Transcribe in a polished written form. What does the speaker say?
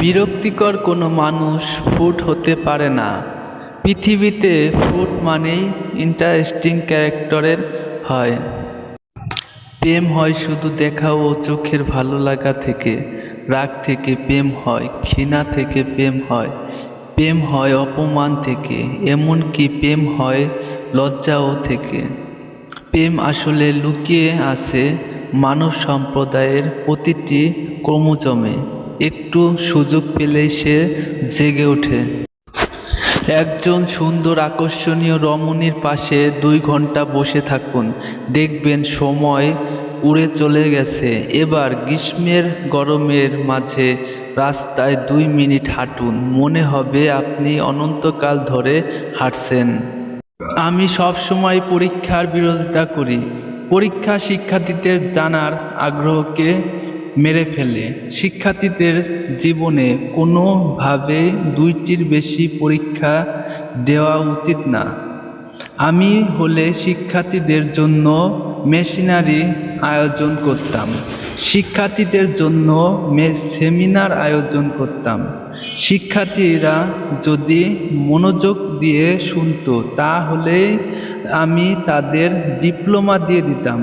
বিরক্তিকর কোনো মানুষ ফুড হতে পারে না। পৃথিবীতে ফুড মানেই ইন্টারেস্টিং ক্যারেক্টারের হয়। প্রেম হয় শুধু দেখা ও চোখের ভালো লাগা থেকে, রাগ থেকে প্রেম হয়, ঘৃণা থেকে প্রেম হয়, প্রেম হয় অপমান থেকে, এমনকি প্রেম হয় লজ্জাও থেকে। প্রেম আসলে লুকিয়ে আছে মানব সম্প্রদায়ের প্রতিটি ক্রোমোজোমে। একটু সুযোগ পেলেই সে জেগে ওঠে। একজন সুন্দর আকর্ষণীয় রমণীর পাশে 2 ঘন্টা বসে থাকুন, দেখবেন সময় উড়ে চলে গেছে। এবার গ্রীষ্মের গরমের মাঝে রাস্তায় 2 মিনিট হাঁটুন, মনে হবে আপনি অনন্তকাল ধরে হাঁটছেন। আমি সবসময় পরীক্ষার বিরোধিতা করি। পরীক্ষা শিক্ষার্থীদের জানার আগ্রহকে মেরে ফেলে। শিক্ষার্থীদের জীবনে কোনোভাবেই 2টির বেশি পরীক্ষা দেওয়া উচিত না। আমি হলে শিক্ষার্থীদের জন্য মেশিনারি আয়োজন করতাম, শিক্ষার্থীদের জন্য সেমিনার আয়োজন করতাম। শিক্ষার্থীরা যদি মনোযোগ দিয়ে শুনতো, তাহলেই আমি তাদের ডিপ্লোমা দিয়ে দিতাম।